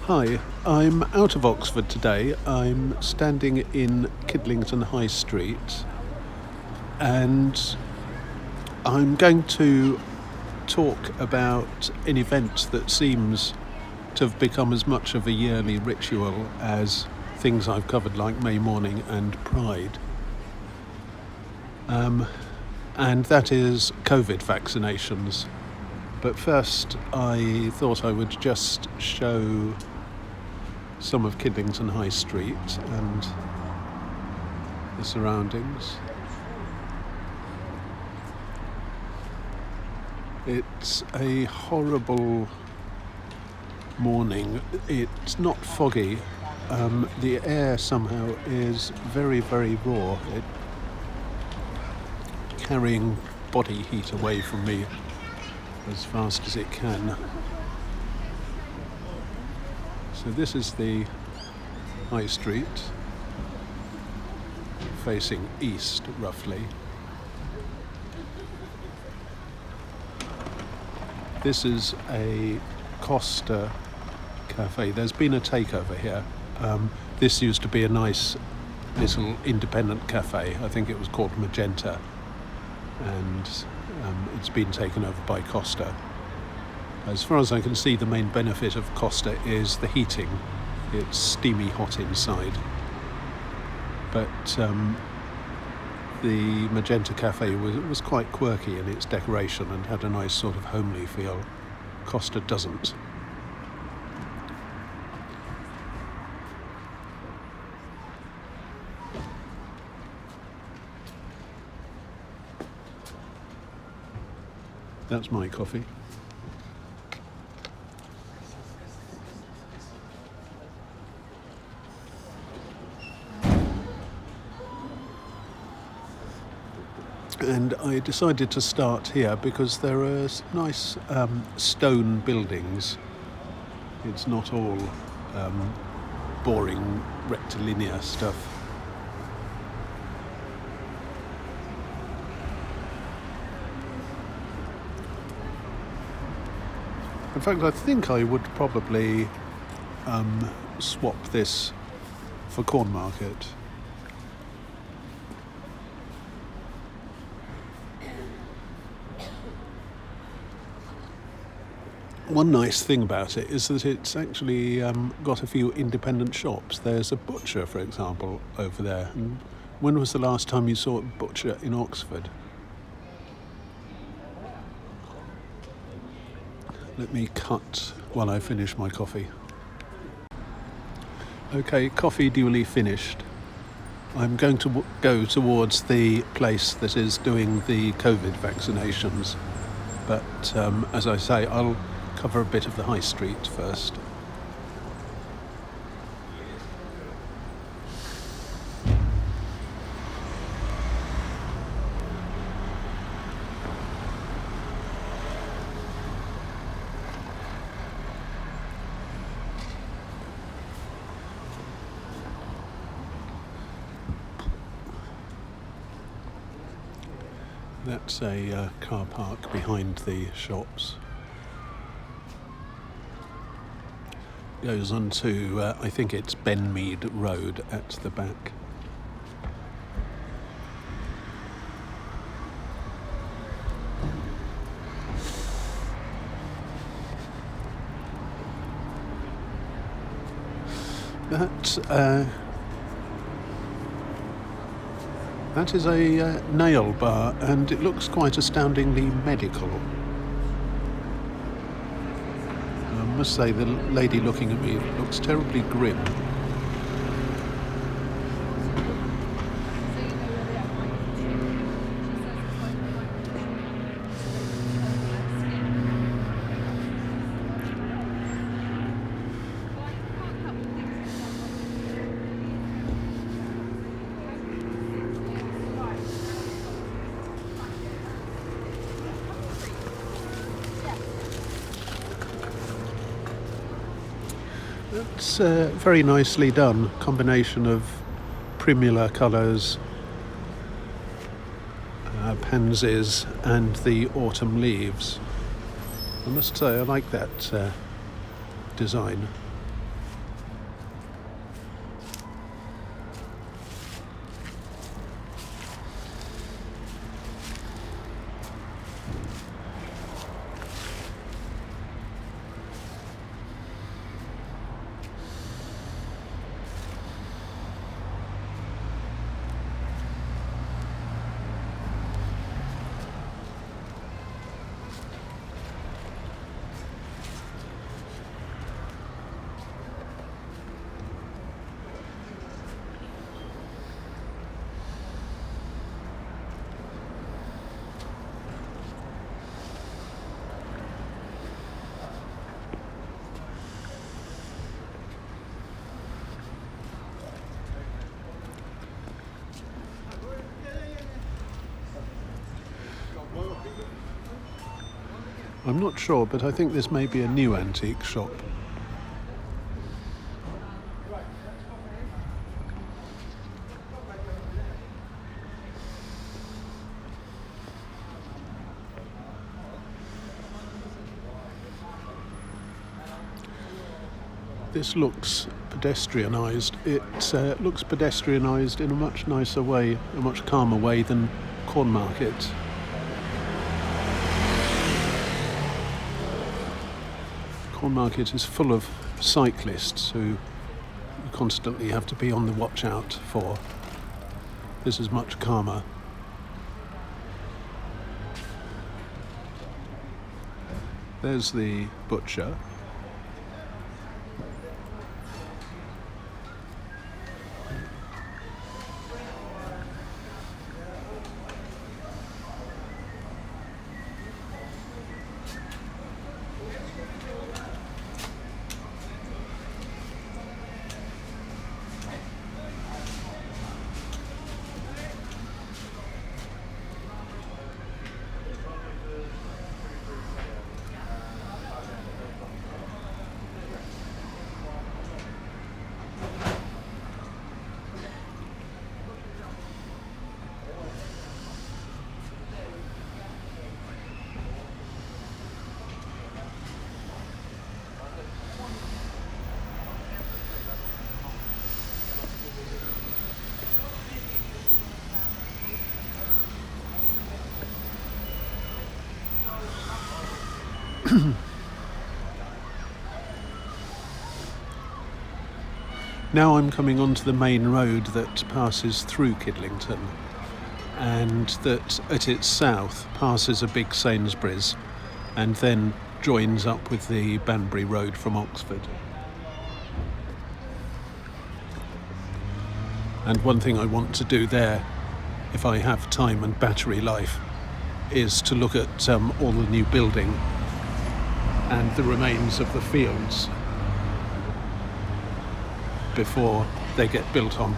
Hi, I'm out of Oxford today. I'm standing in Kidlington High Street and I'm going to talk about an event that seems to have become as much of a yearly ritual as things I've covered like May Morning and Pride. And that is COVID vaccinations. But first I thought I would just show some of Kidlington High Street and the surroundings. It's a horrible morning. It's not foggy. The air somehow is very, very raw. It's carrying body heat away from me as fast as it can. So this is the High Street, facing east roughly. This is a Costa cafe. There's been a takeover here. This used to be a nice little independent cafe. I think it was called Magenta, and it's been taken over by Costa. As far as I can see, the main benefit of Costa is the heating. It's steamy hot inside. But the Magenta Cafe was quite quirky in its decoration and had a nice sort of homely feel. Costa doesn't. That's my coffee. And I decided to start here because there are nice stone buildings. It's not all boring rectilinear stuff. In fact, I think I would probably swap this for Cornmarket. One nice thing about it is that it's actually got a few independent shops. There's a butcher, for example, over there. And when was the last time you saw a butcher in Oxford? Let me cut while I finish my coffee. Okay, coffee duly finished. I'm going to go towards the place that is doing the COVID vaccinations. But as I say, I'll cover a bit of the High Street first. That's a car park behind the shops. Goes on to, I think it's Benmead Road at the back. That is a nail bar, and it looks quite astoundingly medical. I must say, the lady looking at me looks terribly grim. It's very nicely done. Combination of primula colours, pansies and the autumn leaves. I must say I like that design. I'm not sure, but I think this may be a new antique shop. This looks pedestrianised. It looks pedestrianised in a much nicer way, a much calmer way than Cornmarket. Cornmarket is full of cyclists who you constantly have to be on the watch out for. This is much calmer. There's the butcher. Now I'm coming onto the main road that passes through Kidlington, and that at its south passes a big Sainsbury's and then joins up with the Banbury Road from Oxford. And one thing I want to do there, if I have time and battery life, is to look at all the new building and the remains of the fields before they get built on.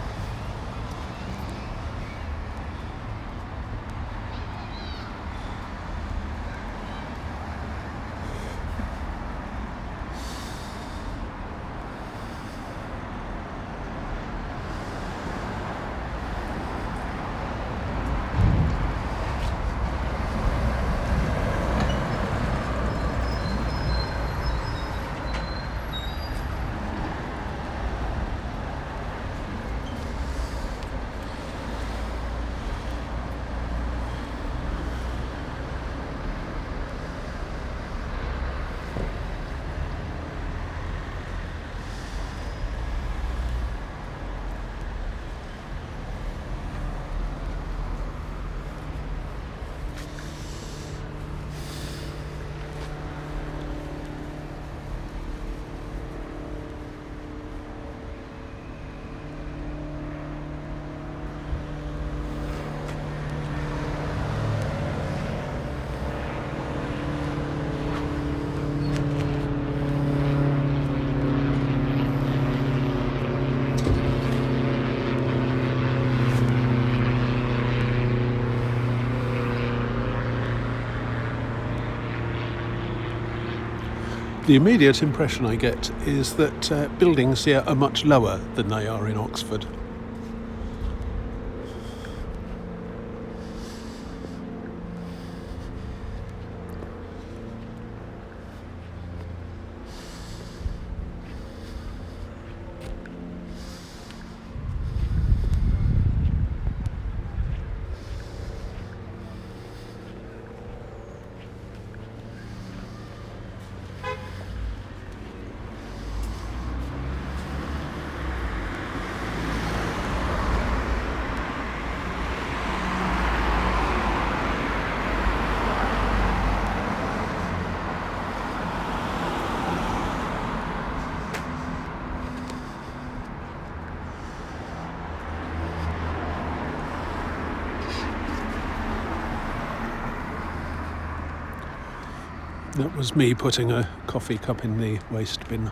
The immediate impression I get is that buildings here are much lower than they are in Oxford. That was me putting a coffee cup in the waste bin.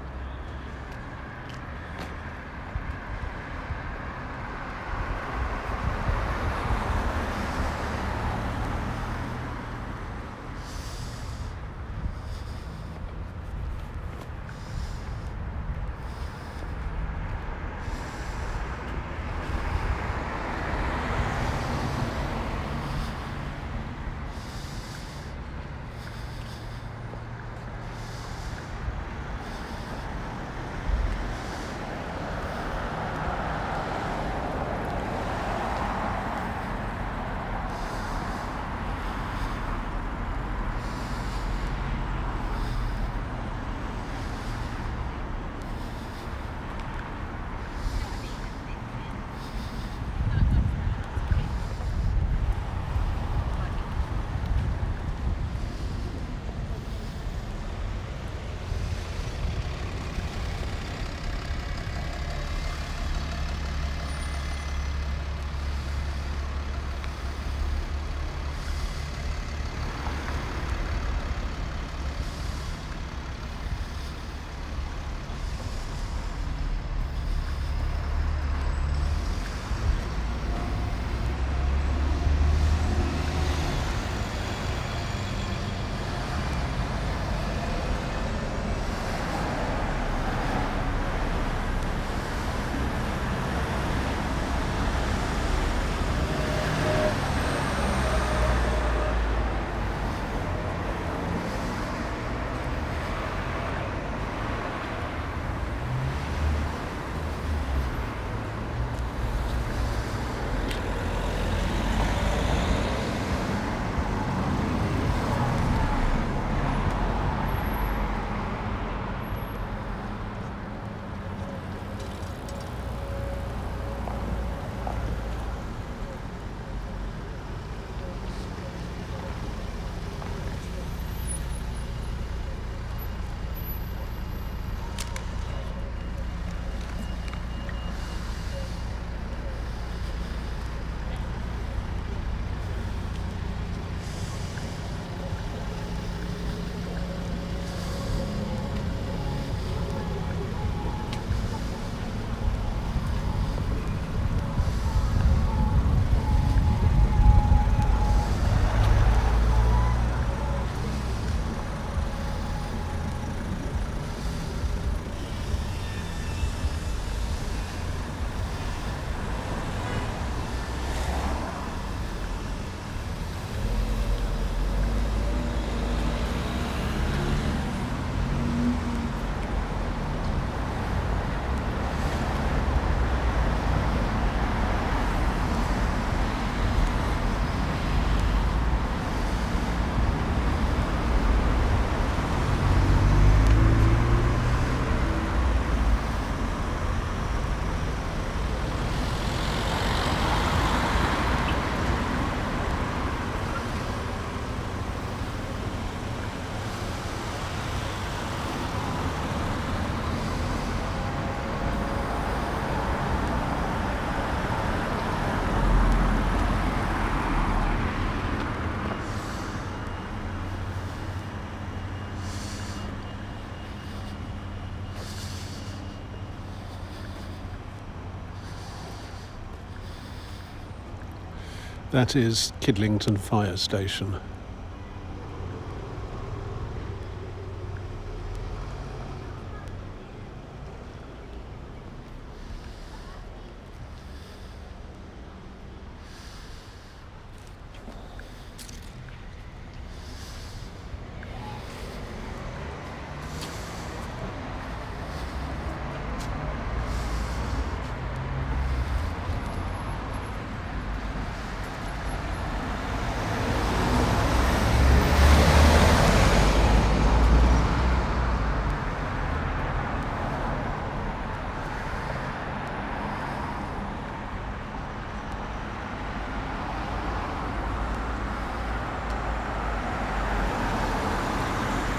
That is Kidlington Fire Station.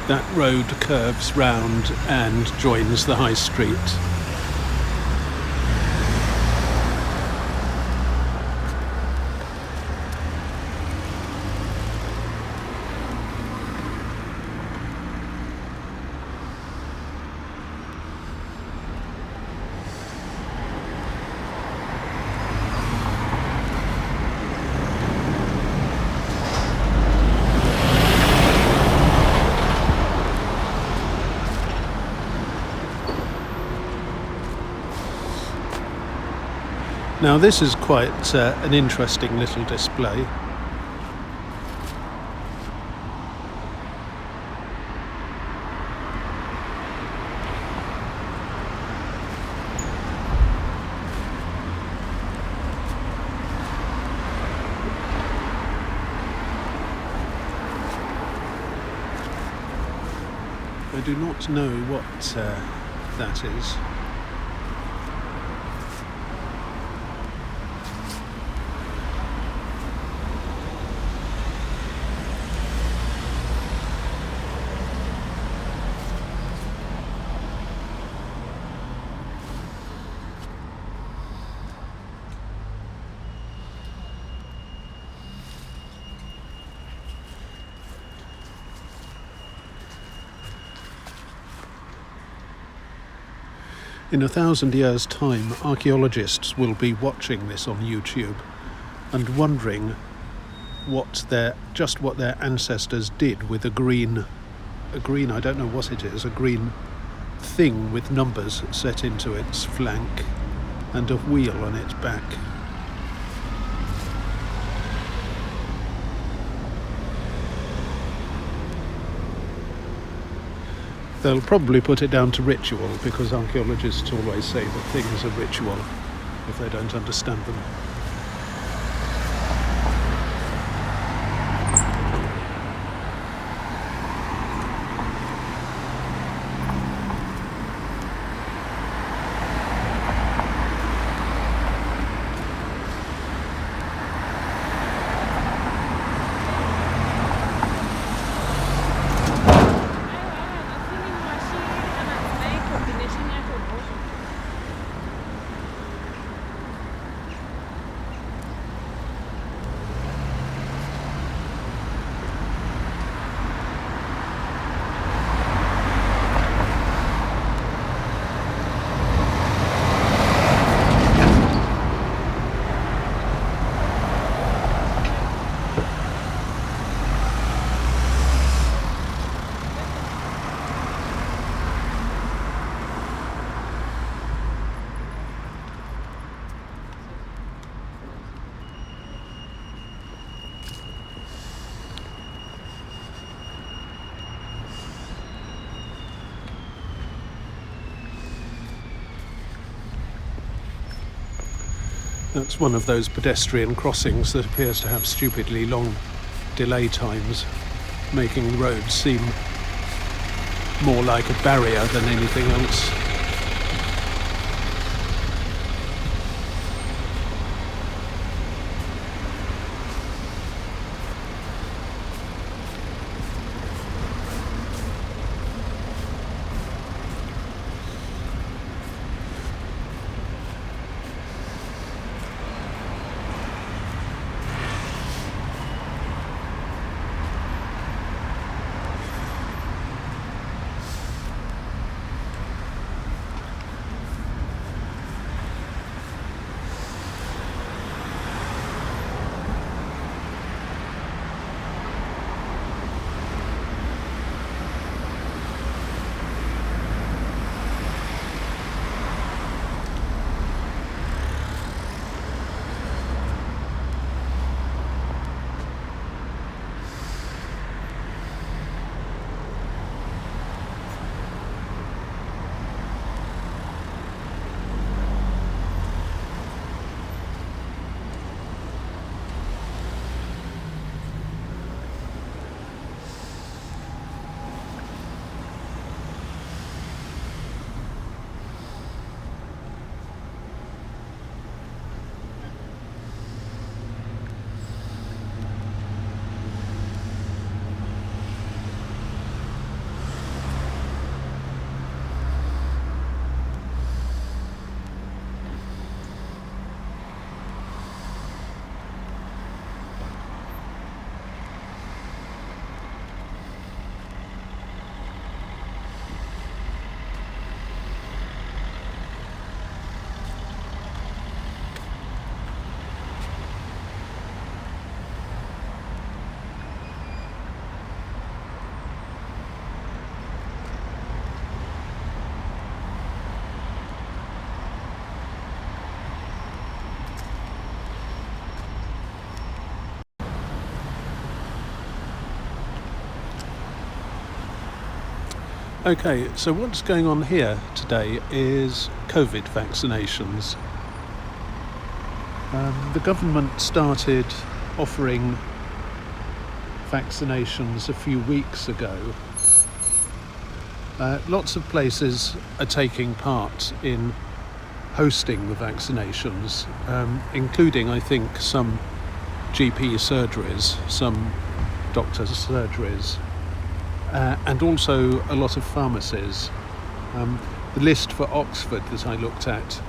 That road curves round and joins the high street. Now this is quite an interesting little display. I do not know what that is. In 1,000 years' time, archaeologists will be watching this on YouTube and wondering what their ancestors did with a green, I don't know what it is, a green thing with numbers set into its flank and a wheel on its back. They'll probably put it down to ritual, because archaeologists always say that things are ritual if they don't understand them. That's one of those pedestrian crossings that appears to have stupidly long delay times, making the road seem more like a barrier than anything else. Okay, so what's going on here today is COVID vaccinations. The government started offering vaccinations a few weeks ago. Lots of places are taking part in hosting the vaccinations, including, I think, some GP surgeries, some doctors' surgeries, and also a lot of pharmacies. The list for Oxford that I looked at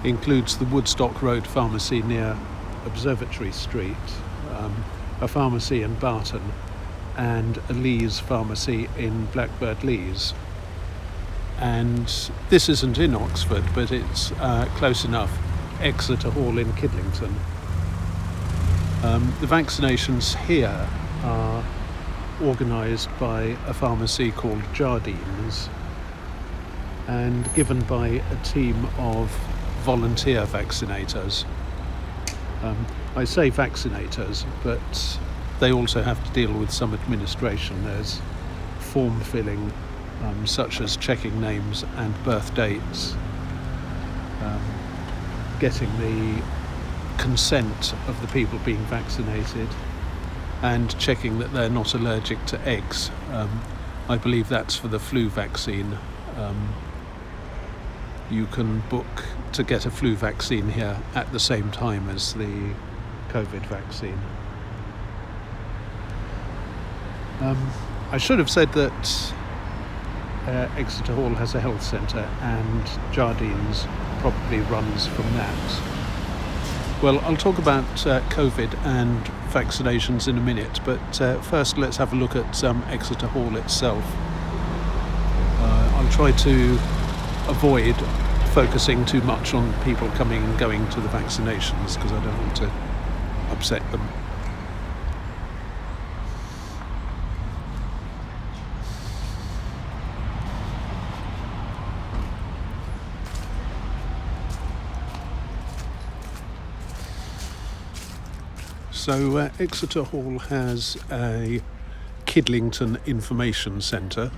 includes the Woodstock Road pharmacy near Observatory Street, a pharmacy in Barton, and a Lees pharmacy in Blackbird Lees. And this isn't in Oxford, but it's close enough, Exeter Hall in Kidlington. The vaccinations here are organised by a pharmacy called Jardines and given by a team of volunteer vaccinators. I say vaccinators, but they also have to deal with some administration. There's form filling, such as checking names and birth dates, getting the consent of the people being vaccinated, and checking that they're not allergic to eggs. I believe that's for the flu vaccine. You can book to get a flu vaccine here at the same time as the COVID vaccine. I should have said that Exeter Hall has a health centre and Jardines probably runs from that. Well, I'll talk about COVID and vaccinations in a minute, but first let's have a look at Exeter Hall itself. I'll try to avoid focusing too much on people coming and going to the vaccinations because I don't want to upset them. So Exeter Hall has a Kidlington Information Centre.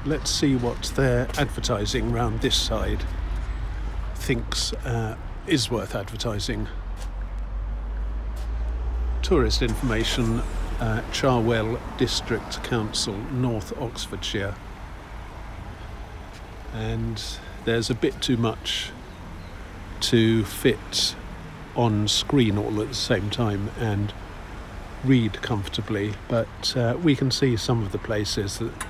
Let's see what their advertising round this side thinks is worth advertising. Tourist information, Charwell District Council, North Oxfordshire. And there's a bit too much to fit on screen all at the same time and read comfortably, but we can see some of the places that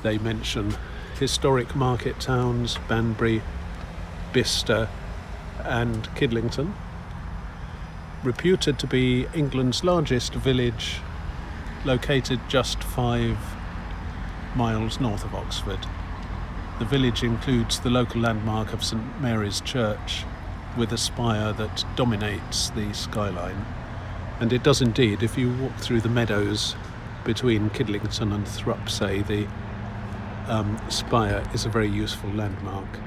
they mention: historic market towns, Banbury, Bicester and Kidlington. Reputed to be England's largest village, located just 5 miles north of Oxford. The village includes the local landmark of St Mary's Church, with a spire that dominates the skyline. And it does indeed. If you walk through the meadows between Kidlington and Thrupsay, the spire is a very useful landmark.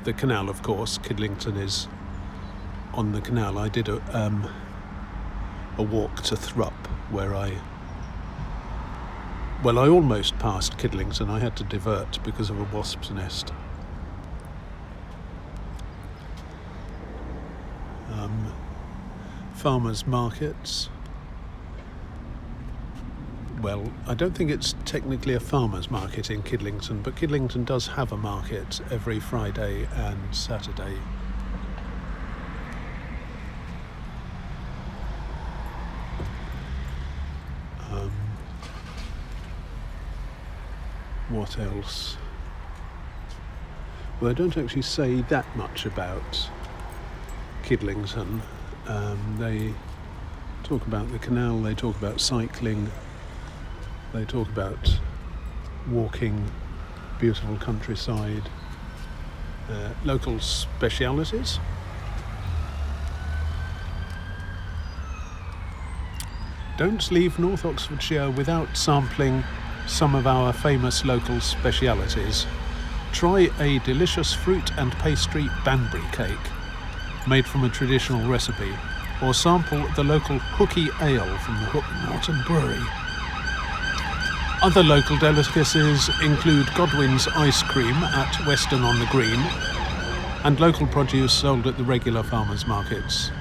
The canal, of course, Kidlington is on the canal. I did a walk to Thrupp where I almost passed Kidlington. I had to divert because of a wasp's nest. Farmers markets. Well, I don't think it's technically a farmer's market in Kidlington, but Kidlington does have a market every Friday and Saturday. What else? Well, I don't actually say that much about Kidlington. They talk about the canal, they talk about cycling, they talk about walking, beautiful countryside, local specialities. Don't leave North Oxfordshire without sampling some of our famous local specialities. Try a delicious fruit and pastry Banbury cake made from a traditional recipe, or sample the local Hooky Ale from the Hook Norton Brewery. Other local delicacies include Godwin's ice cream at Weston on the Green and local produce sold at the regular farmers markets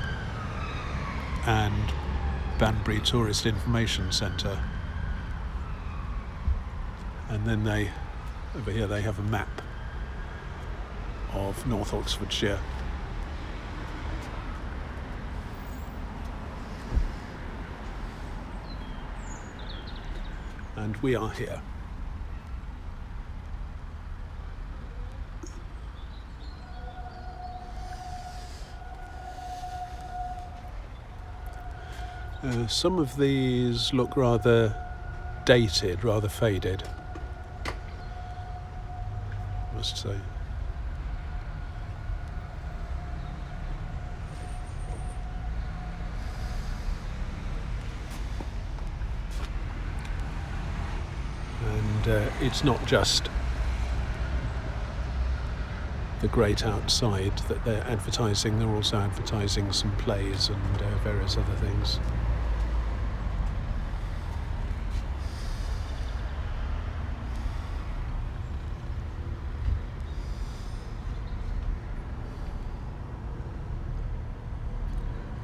and Banbury Tourist Information Centre. And then over here they have a map of North Oxfordshire. And we are here. Some of these look rather dated, rather faded, I must say. And it's not just the great outside that they're advertising, they're also advertising some plays and various other things.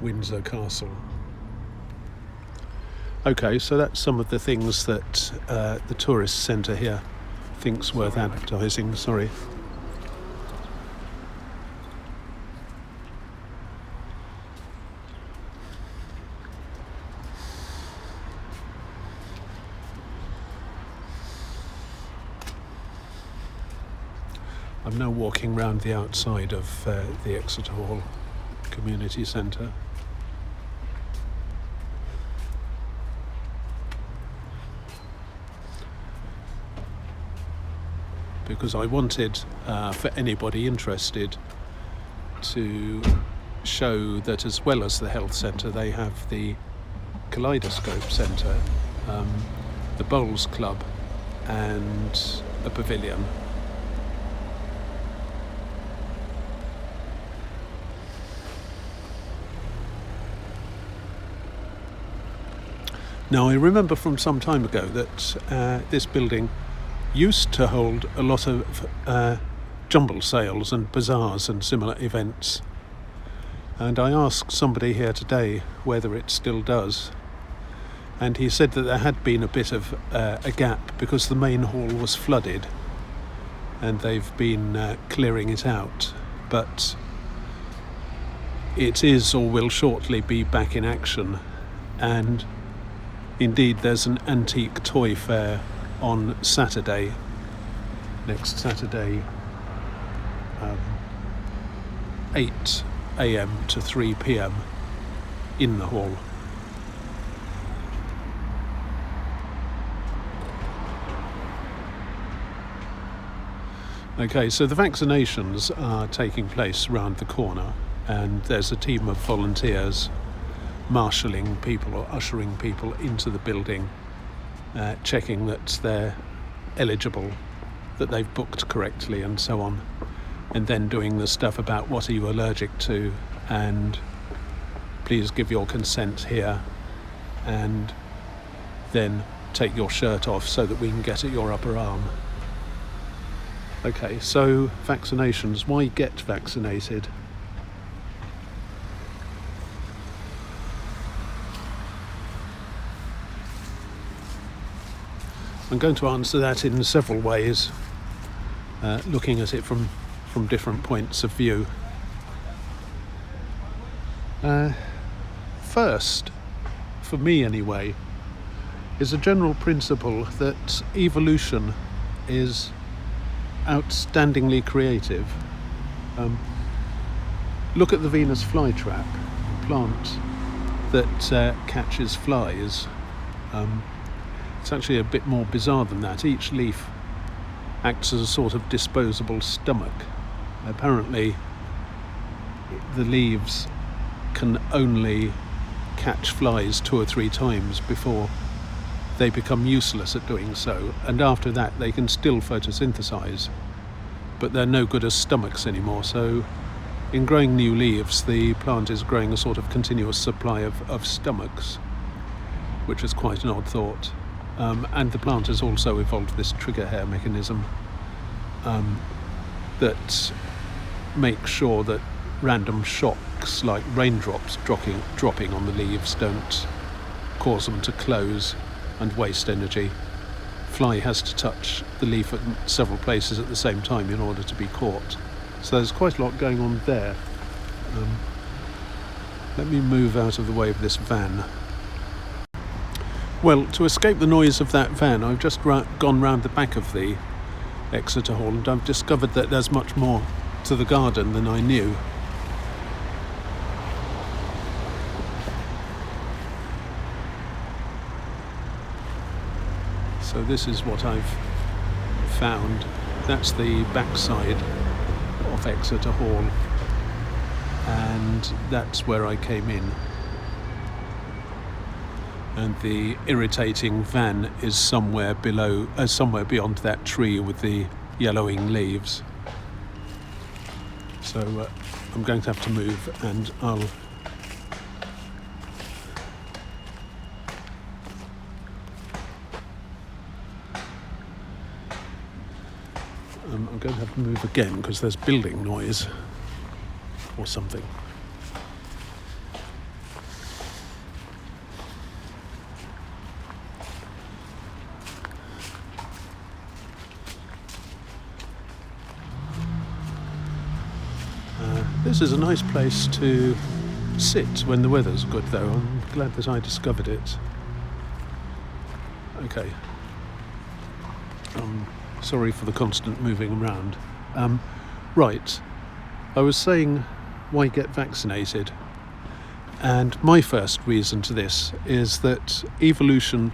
Windsor Castle. Okay, so that's some of the things that the tourist centre here thinks worth advertising. Sorry. I'm now walking round the outside of the Exeter Hall Community Centre. Because I wanted, for anybody interested, to show that as well as the health centre, they have the Kaleidoscope Centre, the Bowls Club and a pavilion. Now, I remember from some time ago that this building used to hold a lot of jumble sales and bazaars and similar events. And I asked somebody here today whether it still does. And he said that there had been a bit of a gap because the main hall was flooded and they've been clearing it out. But it is or will shortly be back in action. And indeed, there's an antique toy fair on Saturday, next Saturday, 8 a.m. to 3 p.m. in the hall. Okay, so the vaccinations are taking place round the corner, and there's a team of volunteers marshalling people or ushering people into the building, checking that they're eligible, that they've booked correctly and so on, and then doing the stuff about what are you allergic to and please give your consent here, and then take your shirt off so that we can get at your upper arm. Okay, so vaccinations. Why get vaccinated? I'm going to answer that in several ways, looking at it from different points of view. First, for me anyway, is a general principle that evolution is outstandingly creative. Look at the Venus flytrap, a plant that catches flies. It's actually a bit more bizarre than that. Each leaf acts as a sort of disposable stomach. Apparently, the leaves can only catch flies 2 or 3 times before they become useless at doing so, and after that they can still photosynthesize, but they're no good as stomachs anymore. So in growing new leaves, the plant is growing a sort of continuous supply of stomachs, which is quite an odd thought. And the plant has also evolved this trigger hair mechanism that makes sure that random shocks like raindrops dropping on the leaves don't cause them to close and waste energy. Fly has to touch the leaf at several places at the same time in order to be caught. So there's quite a lot going on there. Let me move out of the way of this van. Well, to escape the noise of that van, I've just gone round the back of the Exeter Hall, and I've discovered that there's much more to the garden than I knew. So this is what I've found. That's the backside of Exeter Hall, and that's where I came in. And the irritating van is somewhere beyond that tree with the yellowing leaves. So I'm going to have to move, and I'm going to have to move again because there's building noise or something. This is a nice place to sit when the weather's good, though. I'm glad that I discovered it. Okay. Sorry for the constant moving around. Right. I was saying, why get vaccinated? And my first reason to this is that evolution,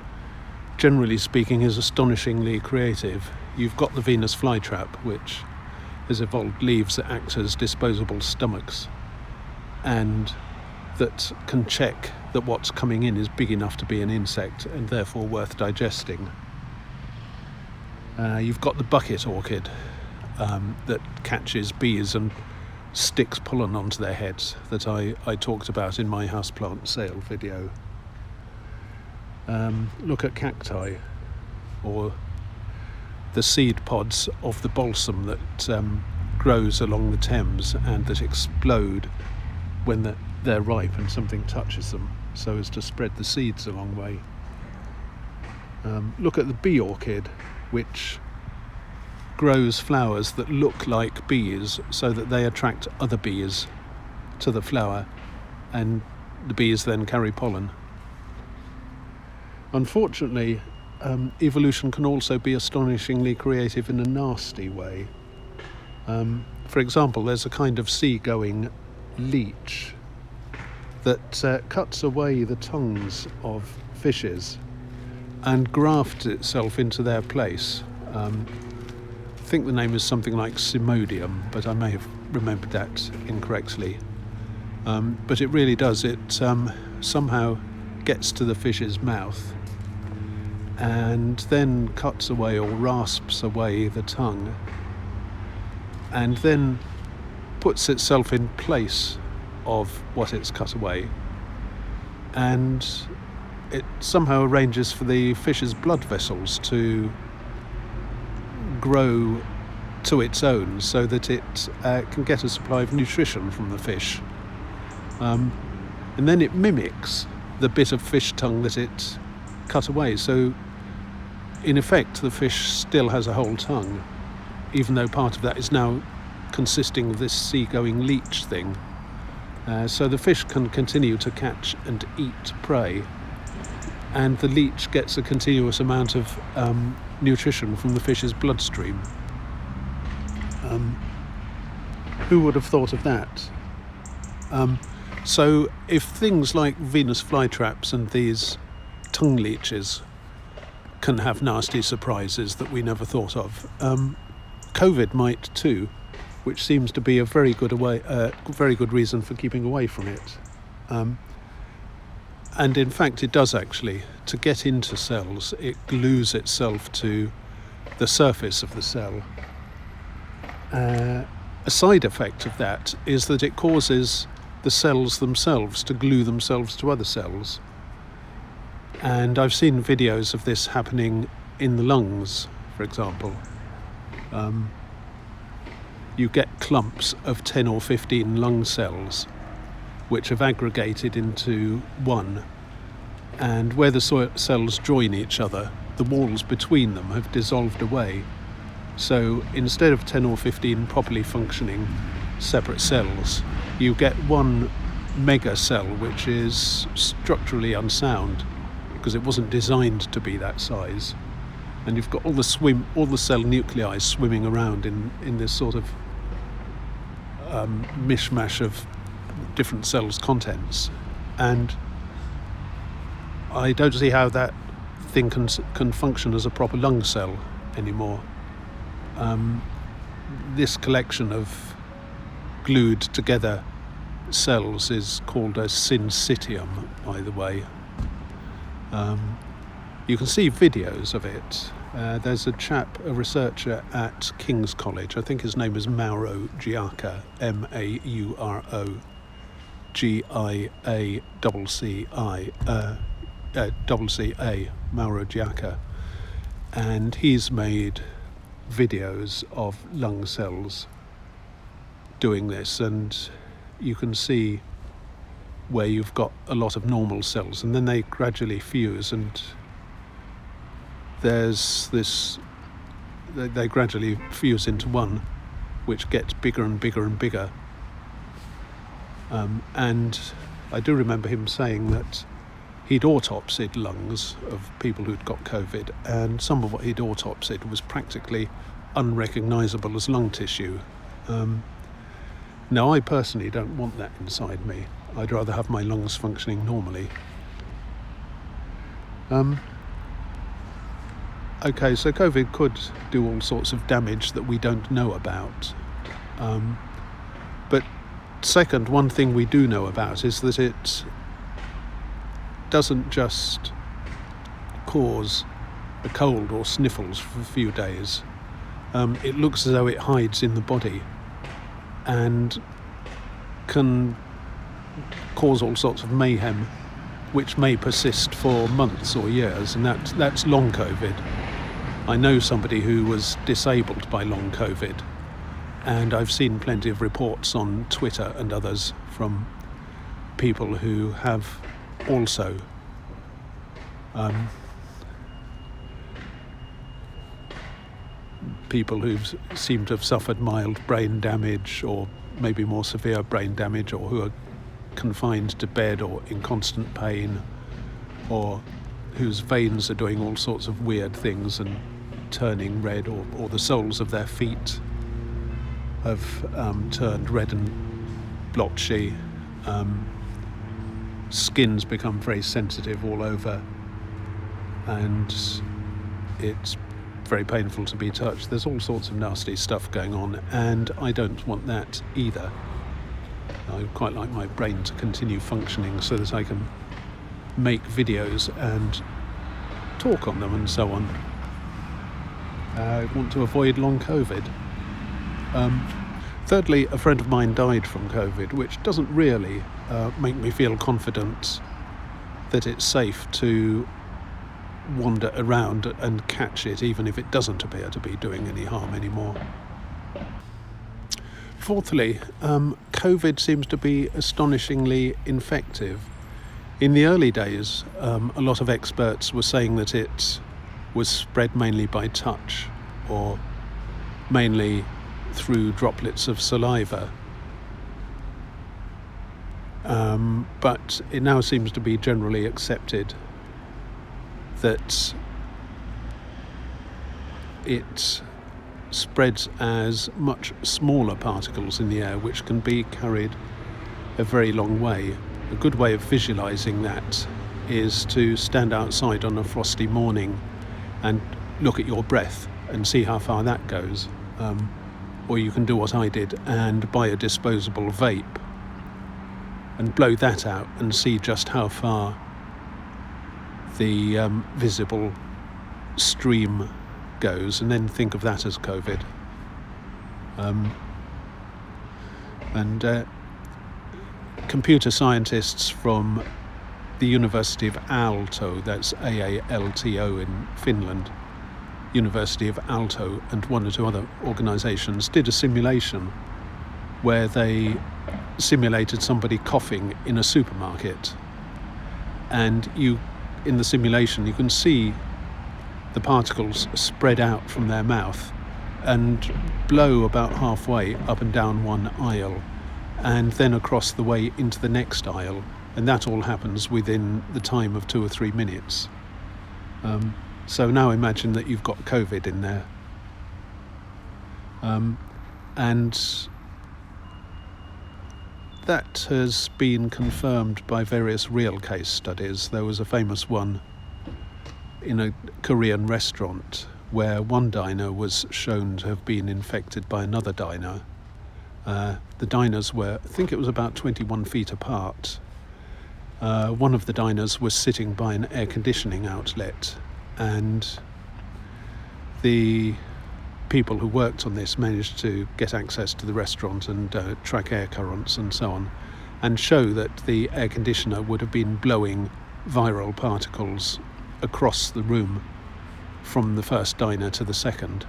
generally speaking, is astonishingly creative. You've got the Venus flytrap, which has evolved leaves that act as disposable stomachs and that can check that what's coming in is big enough to be an insect and therefore worth digesting. You've got the bucket orchid that catches bees and sticks pollen onto their heads that I talked about in my houseplant sale video. Look at cacti, or the seed pods of the balsam that grows along the Thames and that explode when they're ripe and something touches them, so as to spread the seeds a long way. Look at the bee orchid, which grows flowers that look like bees so that they attract other bees to the flower, and the bees then carry pollen. Unfortunately, evolution can also be astonishingly creative in a nasty way. For example, there's a kind of sea-going leech that cuts away the tongues of fishes and grafts itself into their place. I think the name is something like Simodium, but I may have remembered that incorrectly. But it really does. It somehow gets to the fish's mouth and then cuts away or rasps away the tongue, and then puts itself in place of what it's cut away, and it somehow arranges for the fish's blood vessels to grow to its own so that it can get a supply of nutrition from the fish. And then it mimics the bit of fish tongue that it cut away. So in effect, the fish still has a whole tongue, even though part of that is now consisting of this sea-going leech thing. So the fish can continue to catch and eat prey, and the leech gets a continuous amount of nutrition from the fish's bloodstream. Who would have thought of that? So if things like Venus flytraps and these tongue leeches can have nasty surprises that we never thought of, COVID might too, which seems to be a very good reason for keeping away from it. And in fact, it does actually. To get into cells, it glues itself to the surface of the cell. A side effect of that is that it causes the cells themselves to glue themselves to other cells. And I've seen videos of this happening in the lungs, for example. You get clumps of 10 or 15 lung cells which have aggregated into one, and where the cells join each other, the walls between them have dissolved away. So instead of 10 or 15 properly functioning separate cells, you get one mega cell which is structurally unsound because it wasn't designed to be that size. And you've got all the cell nuclei swimming around in this sort of mishmash of different cells' contents. And I don't see how that thing can function as a proper lung cell anymore. This collection of glued together cells is called a syncytium, by the way. You can see videos of it. There's a researcher at King's College, I think his name is Mauro Giacca, Mauro-Giacca, Mauro Giacca, and he's made videos of lung cells doing this, and you can see where you've got a lot of normal cells and then they gradually fuse, and there's this, they gradually fuse into one which gets bigger and bigger and bigger. And I do remember him saying that he'd autopsied lungs of people who'd got COVID, and some of what he'd autopsied was practically unrecognisable as lung tissue. Now, I personally don't want that inside me. I'd rather have my lungs functioning normally. Okay, so COVID could do all sorts of damage that we don't know about. But second, one thing we do know about is that it doesn't just cause a cold or sniffles for a few days. It looks as though it hides in the body and can cause all sorts of mayhem, which may persist for months or years, and that's long COVID. I know somebody who was disabled by long COVID, and I've seen plenty of reports on Twitter and others from people who have also people who seem to have suffered mild brain damage or maybe more severe brain damage, or who are confined to bed or in constant pain, or whose veins are doing all sorts of weird things and turning red, or the soles of their feet have turned red and blotchy. Skin's become very sensitive all over, and it's very painful to be touched. There's all sorts of nasty stuff going on, and I don't want that either. I quite like my brain to continue functioning so that I can make videos and talk on them and so on. I want to avoid long COVID. Thirdly, a friend of mine died from COVID, which doesn't really make me feel confident that it's safe to wander around and catch it, even if it doesn't appear to be doing any harm anymore. Fourthly, COVID seems to be astonishingly infective. In the early days, a lot of experts were saying that it was spread mainly by touch, or mainly through droplets of saliva. But it now seems to be generally accepted that it spreads as much smaller particles in the air, which can be carried a very long way. A good way of visualizing that is to stand outside on a frosty morning and look at your breath and see how far that goes. Or you can do what I did and buy a disposable vape and blow that out and see just how far the visible stream goes, and then think of that as COVID. And computer scientists from the University of Aalto, that's Aalto in Finland, University of Aalto, and one or two other organisations did a simulation where they simulated somebody coughing in a supermarket, and in the simulation you can see the particles spread out from their mouth and blow about halfway up and down one aisle and then across the way into the next aisle, and that all happens within the time of 2 or 3 minutes. So now imagine that you've got COVID in there. And that has been confirmed by various real case studies. There was a famous one in a Korean restaurant where one diner was shown to have been infected by another diner. The diners were, I think it was about 21 feet apart. One of the diners was sitting by an air conditioning outlet, and the people who worked on this managed to get access to the restaurant and track air currents and so on, and show that the air conditioner would have been blowing viral particles across the room from the first diner to the second.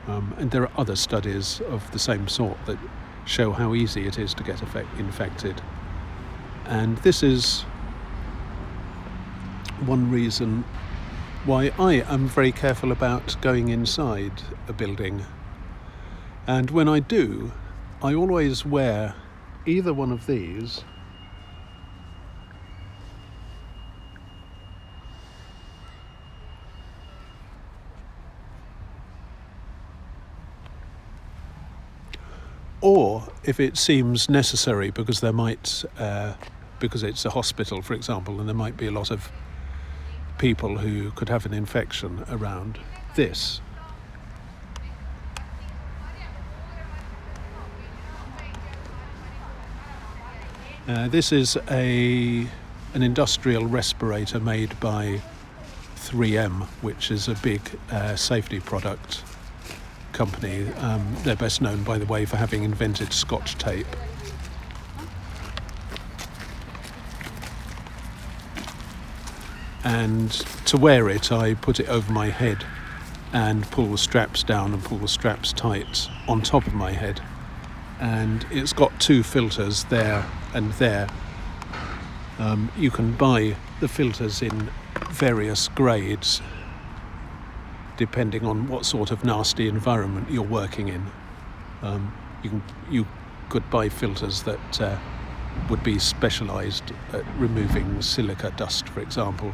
And there are other studies of the same sort that show how easy it is to get infected. And this is one reason why I am very careful about going inside a building. And when I do, I always wear either one of these or if it seems necessary, because there might, because it's a hospital, for example, and there might be a lot of people who could have an infection around, this. This is an industrial respirator made by 3M, which is a big safety product company. They're best known, by the way, for having invented Scotch tape. And to wear it, I put it over my head and pull the straps down and pull the straps tight on top of my head. And it's got 2 filters there and there. You can buy the filters in various grades depending on what sort of nasty environment you're working in. You could buy filters that would be specialised at removing silica dust, for example.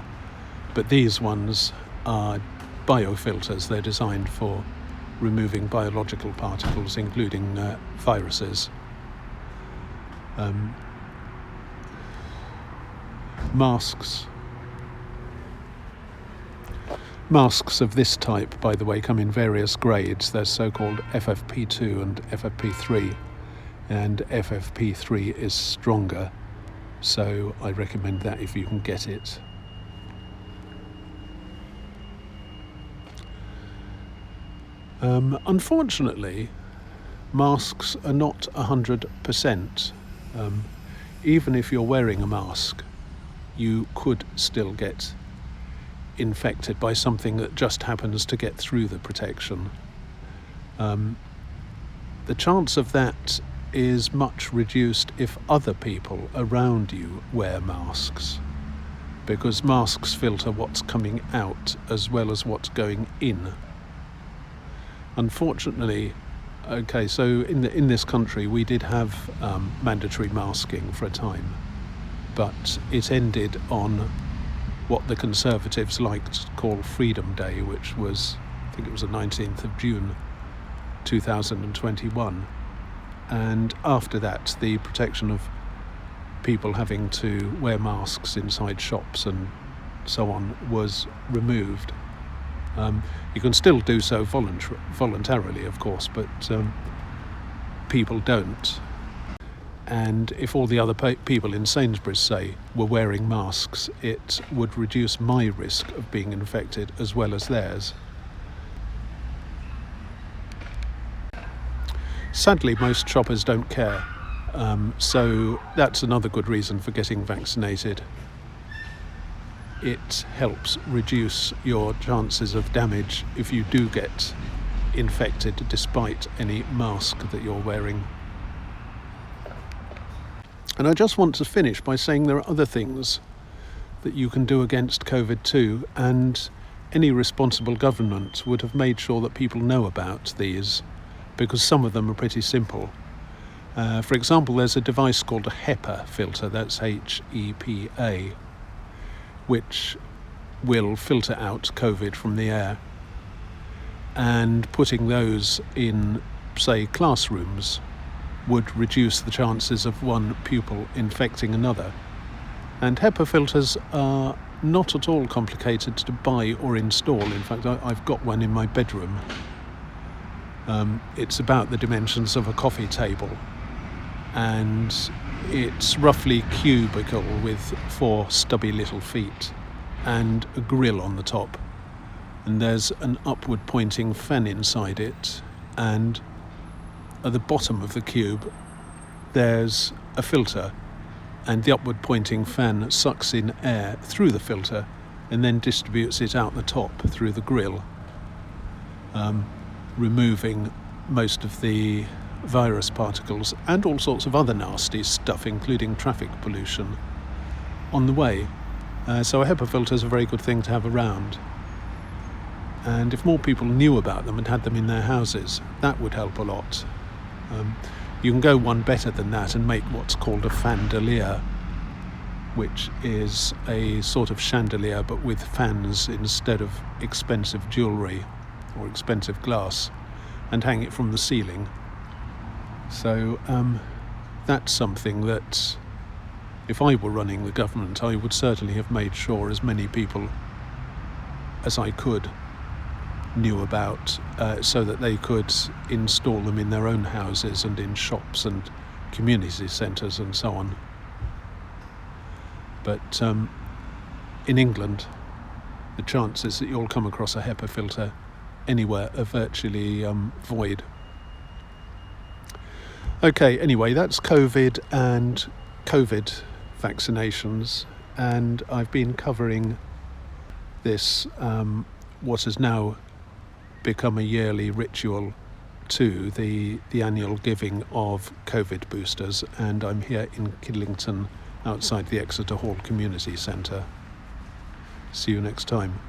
But these ones are biofilters. They're designed for removing biological particles, including viruses. Masks of this type, by the way, come in various grades. They're so-called FFP2 and FFP3, and FFP3 is stronger, so I recommend that if you can get it. Unfortunately, masks are not 100%. Even if you're wearing a mask, you could still get infected by something that just happens to get through the protection. The chance of that is much reduced if other people around you wear masks, because masks filter what's coming out as well as what's going in. Unfortunately, so in this country we did have mandatory masking for a time, but it ended on what the Conservatives liked to call Freedom Day, which was, I think it was the 19th of June 2021. And after that, the protection of people having to wear masks inside shops and so on was removed. You can still do so voluntarily, of course, but people don't. And if all the other people in Sainsbury's, say, were wearing masks, it would reduce my risk of being infected as well as theirs. Sadly, most shoppers don't care. So that's another good reason for getting vaccinated. It helps reduce your chances of damage if you do get infected despite any mask that you're wearing. And I just want to finish by saying there are other things that you can do against COVID too, and any responsible government would have made sure that people know about these, because some of them are pretty simple. For example, there's a device called a HEPA filter, that's HEPA, which will filter out COVID from the air. And putting those in, say, classrooms would reduce the chances of one pupil infecting another. And HEPA filters are not at all complicated to buy or install. In fact, I've got one in my bedroom. It's about the dimensions of a coffee table, and it's roughly cubical with 4 stubby little feet and a grill on the top. And there's an upward pointing fan inside it, and at the bottom of the cube there's a filter, and the upward pointing fan sucks in air through the filter and then distributes it out the top through the grill, removing most of the virus particles and all sorts of other nasty stuff, including traffic pollution, on the way. So a HEPA filter is a very good thing to have around. And if more people knew about them and had them in their houses, that would help a lot. You can go one better than that and make what's called a fandelier, which is a sort of chandelier but with fans instead of expensive jewellery or expensive glass, and hang it from the ceiling. So that's something that, if I were running the government, I would certainly have made sure as many people as I could knew about, so that they could install them in their own houses and in shops and community centres and so on. But in England, the chances that you'll come across a HEPA filter anywhere are virtually void. Okay, anyway, that's COVID and COVID vaccinations, and I've been covering this, what has now become a yearly ritual to the annual giving of COVID boosters, and I'm here in Kidlington outside the Exeter Hall Community Centre. See you next time.